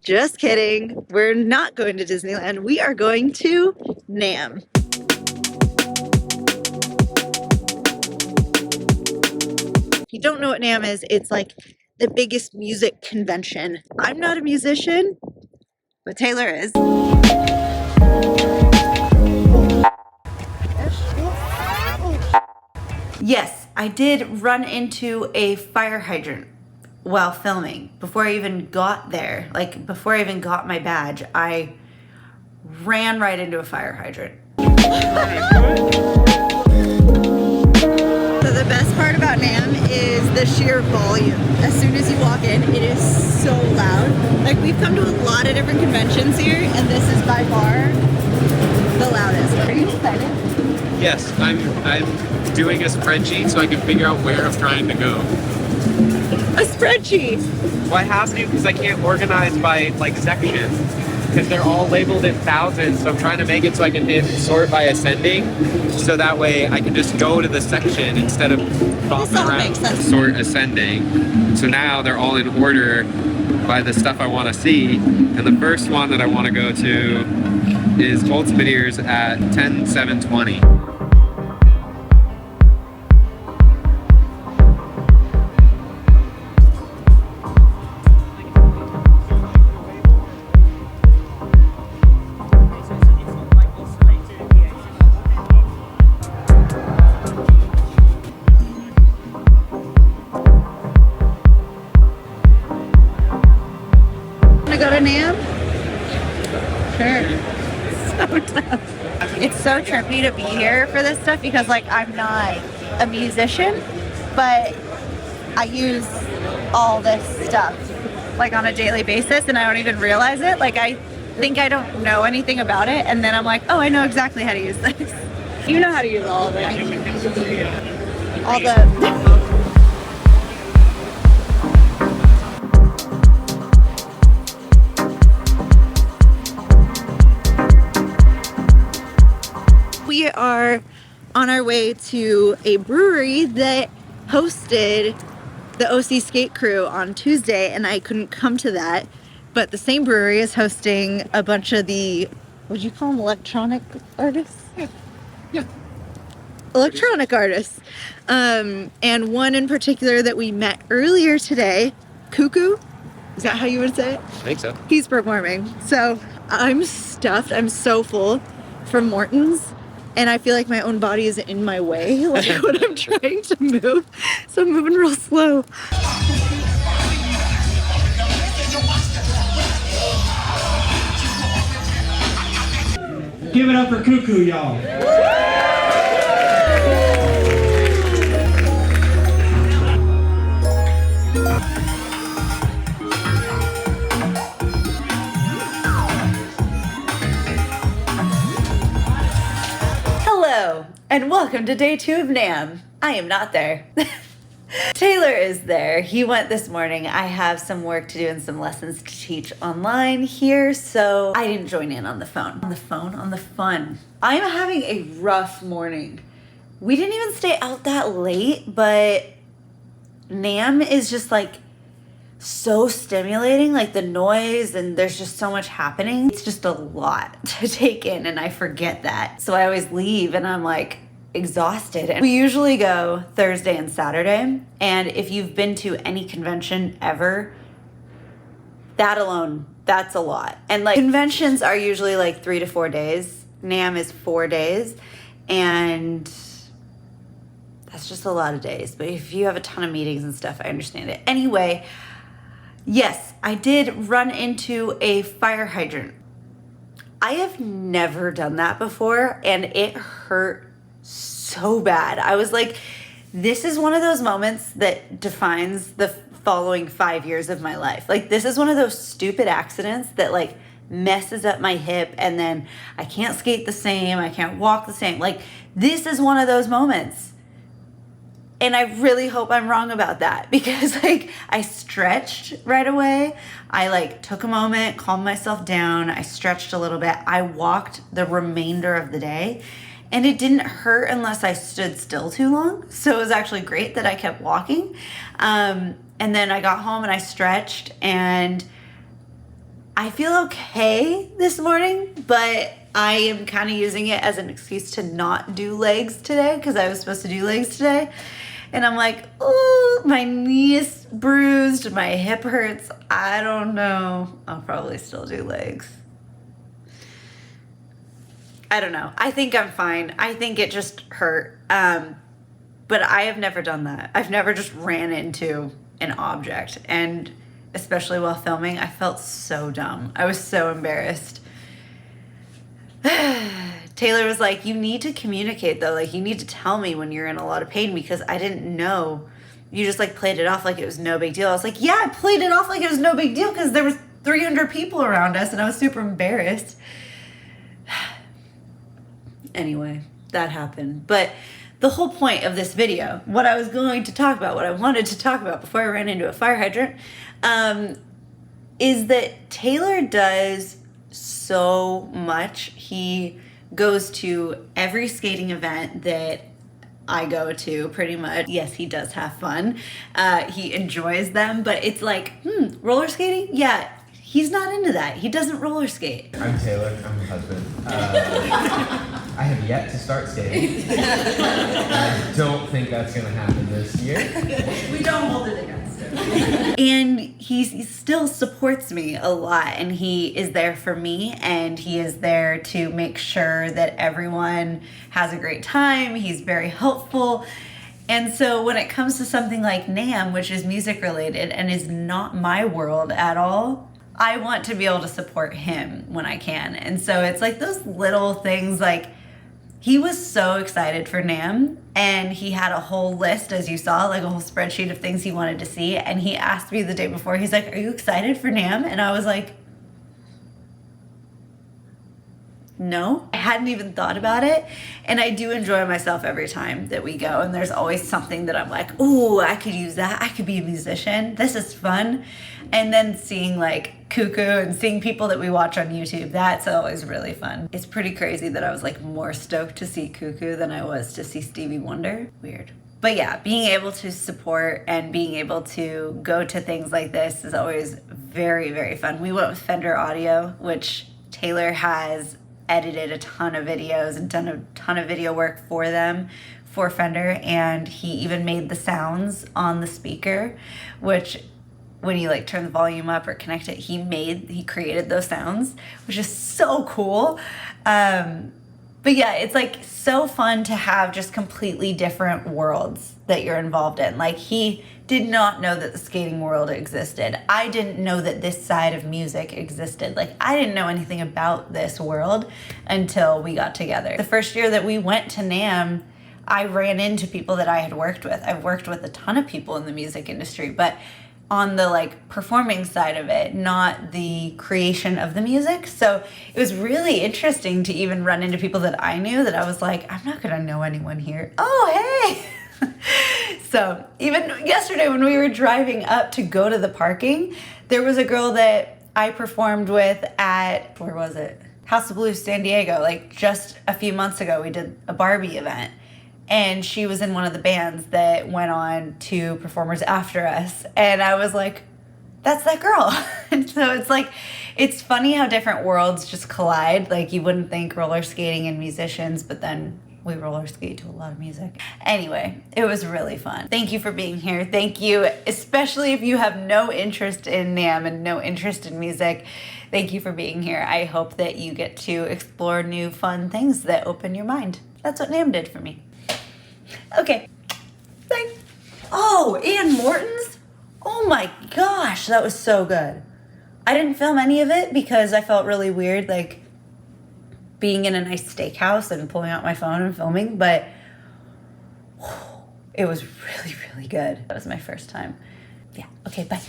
Just kidding. We're not going to Disneyland. We are going to NAMM. If you don't know what NAMM is, it's like the biggest music convention. I'm not a musician, but Taylor is. Yes, I did run into a fire hydrant while filming. Before I even got there, like before I even got my badge, I ran right into a fire hydrant. So the best part about NAMM is the sheer volume. As soon as you walk in, it is so loud. Like, we've come to a lot of different conventions here, and this is by far the loudest. Are you excited? Yes, I'm doing a spreadsheet so I can figure out where I'm trying to go. A spreadsheet? Well, I have to because I can't organize by like section because they're all labeled in thousands. So I'm trying to make it so I can hit sort by ascending, so that way I can just go to the section instead of bopping around sort ascending. So now they're all in order by the stuff I want to see, and the first one that I want to go to is Ultimate Ears at 10/7/20. Go to NAMM? Sure. So tough. It's so trippy to be here for this stuff because, like, I'm not a musician, but I use all this stuff like on a daily basis and I don't even realize it. Like, I think I don't know anything about it, and then I'm like, oh, I know exactly how to use this. You know how to use all of it. All the We are on our way to a brewery that hosted the OC Skate Crew on Tuesday, and I couldn't come to that. But the same brewery is hosting a bunch of the, would you call them electronic artists? Yeah. Electronic artists. And one in particular that we met earlier today, Cuckoo. Is that how you would say it? I think so. He's performing. So I'm stuffed. I'm so full from Morton's. And I feel like my own body is in my way, like when I'm trying to move. So I'm moving real slow. Give it up for Cuckoo, y'all. Hello, and welcome to day 2 of NAMM. I am not there. Taylor is there. He went this morning. I have some work to do and some lessons to teach online here, so I didn't join in on the phone. On the fun. I'm having a rough morning. We didn't even stay out that late, but NAMM is just like so stimulating, like the noise, and there's just so much happening. It's just a lot to take in, and I forget that. So I always leave and I'm like exhausted. And we usually go Thursday and Saturday, and if you've been to any convention ever, that alone, that's a lot. And like, conventions are usually like 3 to 4 days. NAMM is 4 days, and that's just a lot of days. But if you have a ton of meetings and stuff, I understand it. Anyway, yes, I did run into a fire hydrant. I have never done that before, and it hurt so bad. I was like, this is one of those moments that defines the following 5 years of my life. Like, this is one of those stupid accidents that like messes up my hip, and then I can't skate the same, I can't walk the same. Like, this is one of those moments. And I really hope I'm wrong about that, because like I stretched right away. I like took a moment, calmed myself down. I stretched a little bit. I walked the remainder of the day, and it didn't hurt unless I stood still too long. So it was actually great that I kept walking. And then I got home and I stretched, and I feel okay this morning, but I am kind of using it as an excuse to not do legs today because I was supposed to do legs today. And I'm like, oh, my knee is bruised, my hip hurts. I don't know. I'll probably still do legs. I don't know. I think I'm fine. I think it just hurt. But I have never done that. I've never just ran into an object. And especially while filming, I felt so dumb. I was so embarrassed. Taylor was like, you need to communicate though. Like, you need to tell me when you're in a lot of pain because I didn't know. You just like played it off like it was no big deal. I was like, yeah, I played it off like it was no big deal because there was 300 people around us and I was super embarrassed. Anyway, that happened. But the whole point of this video, what I was going to talk about, what I wanted to talk about before I ran into a fire hydrant, is that Taylor does so much. He goes to every skating event that I go to pretty much. Yes, he does have fun. He enjoys them, but it's like, roller skating? Yeah, he's not into that. He doesn't roller skate. I'm Taylor. I'm her husband. I have yet to start skating. I don't think that's going to happen this year. We don't hold it against him. And he still supports me a lot, and he is there for me, and he is there to make sure that everyone has a great time. He's very helpful. And so when it comes to something like NAMM, which is music related and is not my world at all, I want to be able to support him when I can. And so it's like those little things, like he was so excited for NAMM and he had a whole list, as you saw, like a whole spreadsheet of things he wanted to see. And he asked me the day before, he's like, are you excited for NAMM? And I was like, no, I hadn't even thought about it. And I do enjoy myself every time that we go. And there's always something that I'm like, ooh, I could use that. I could be a musician. This is fun. And then seeing like Cuckoo and seeing people that we watch on YouTube, that's always really fun. It's pretty crazy that I was like more stoked to see Cuckoo than I was to see Stevie Wonder. Weird. But yeah, being able to support and being able to go to things like this is always very, very fun. We went with Fender Audio, which Taylor has edited a ton of videos and done a ton of video work for them, for Fender, and he even made the sounds on the speaker, which when you like turn the volume up or connect it, he created those sounds, which is so cool. But yeah, it's like so fun to have just completely different worlds that you're involved in. Like, he did not know that the skating world existed. I didn't know that this side of music existed. Like, I didn't know anything about this world until we got together. The first year that we went to NAMM, I ran into people that I had worked with. I've worked with a ton of people in the music industry, but on the like performing side of it, not the creation of the music. So it was really interesting to even run into people that I knew that I was like, I'm not gonna know anyone here. Oh, hey. So even yesterday when we were driving up to go to the parking, there was a girl that I performed with at, where was it? House of Blues, San Diego. Like just a few months ago, we did a Barbie event. And she was in one of the bands that went on to Performers After Us. And I was like, that's that girl. And so it's like, it's funny how different worlds just collide. Like, you wouldn't think roller skating and musicians, but then we roller skate to a lot of music. Anyway, it was really fun. Thank you for being here. Thank you, especially if you have no interest in NAMM and no interest in music. Thank you for being here. I hope that you get to explore new fun things that open your mind. That's what NAMM did for me. Okay, thanks. Oh, Ann Morton's? Oh my gosh, that was so good. I didn't film any of it because I felt really weird, like being in a nice steakhouse and pulling out my phone and filming, but it was really, really good. That was my first time. Yeah, okay, bye.